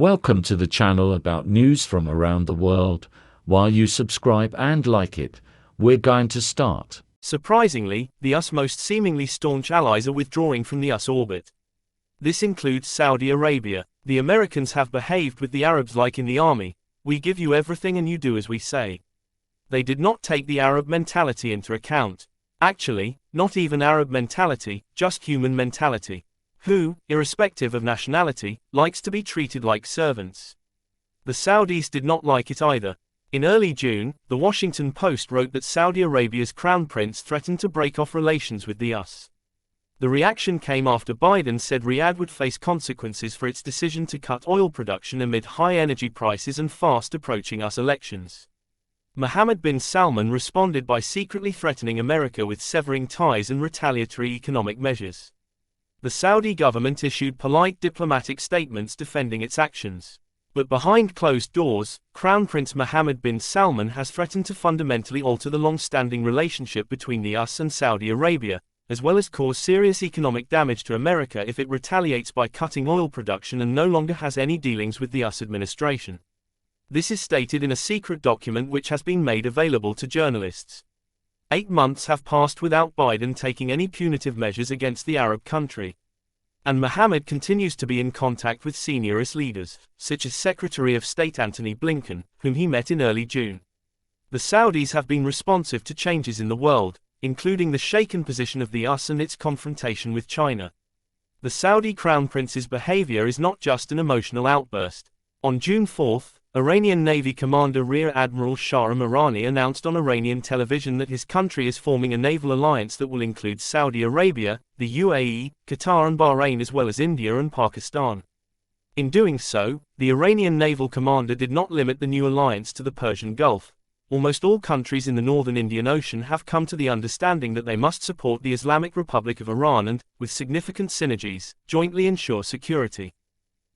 Welcome to the channel about news from around the world. While you subscribe and like it, we're going to start. Surprisingly, the US most seemingly staunch allies are withdrawing from the US orbit. This includes Saudi Arabia. The Americans have behaved with the Arabs like in the army: we give you everything and you do as we say. They did not take the Arab mentality into account. Actually, not even Arab mentality, just human mentality. Who, irrespective of nationality, likes to be treated like servants. The Saudis did not like it either. In early June, the Washington Post wrote that Saudi Arabia's crown prince threatened to break off relations with the US. The reaction came after Biden said Riyadh would face consequences for its decision to cut oil production amid high energy prices and fast approaching US elections. Mohammed bin Salman responded by secretly threatening America with severing ties and retaliatory economic measures. The Saudi government issued polite diplomatic statements defending its actions. But behind closed doors, Crown Prince Mohammed bin Salman has threatened to fundamentally alter the long-standing relationship between the US and Saudi Arabia, as well as cause serious economic damage to America if it retaliates by cutting oil production and no longer has any dealings with the US administration. This is stated in a secret document which has been made available to journalists. 8 months have passed without Biden taking any punitive measures against the Arab country. And Mohammed continues to be in contact with senior US leaders, such as Secretary of State Antony Blinken, whom he met in early June. The Saudis have been responsive to changes in the world, including the shaken position of the US and its confrontation with China. The Saudi Crown Prince's behavior is not just an emotional outburst. On June 4, Iranian Navy Commander Rear Admiral Shahram Irani announced on Iranian television that his country is forming a naval alliance that will include Saudi Arabia, the UAE, Qatar and Bahrain as well as India and Pakistan. In doing so, the Iranian naval commander did not limit the new alliance to the Persian Gulf. Almost all countries in the northern Indian Ocean have come to the understanding that they must support the Islamic Republic of Iran and, with significant synergies, jointly ensure security.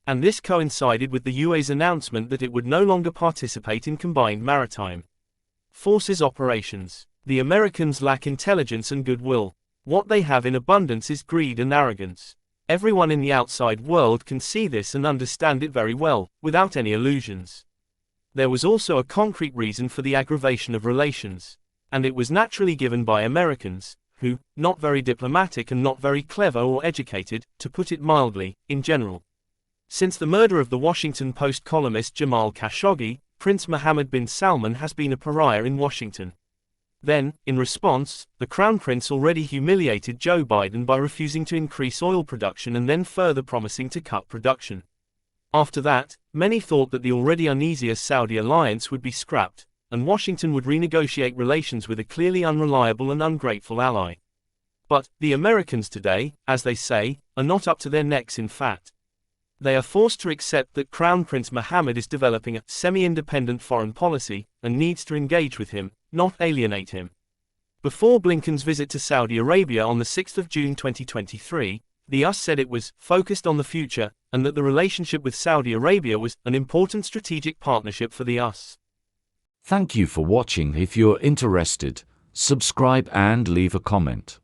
And this coincided with the UAE's announcement that it would no longer participate in combined maritime forces operations. The Americans lack intelligence and goodwill. What they have in abundance is greed and arrogance. Everyone in the outside world can see this and understand it very well, without any illusions. There was also a concrete reason for the aggravation of relations. And it was naturally given by Americans, who, not very diplomatic and not very clever or educated, to put it mildly, in general. Since the murder of the Washington Post columnist Jamal Khashoggi, Prince Mohammed bin Salman has been a pariah in Washington. Then, in response, the Crown Prince already humiliated Joe Biden by refusing to increase oil production and then further promising to cut production. After that, many thought that the already uneasier Saudi alliance would be scrapped, and Washington would renegotiate relations with a clearly unreliable and ungrateful ally. But, the Americans today, as they say, are not up to their necks in fat. They are forced to accept that Crown Prince Mohammed is developing a semi-independent foreign policy, and needs to engage with him, not alienate him. Before Blinken's visit to Saudi Arabia on the 6th of June 2023, the US said it was focused on the future, and that the relationship with Saudi Arabia was an important strategic partnership for the US. Thank you for watching. If you're interested, subscribe and leave a comment.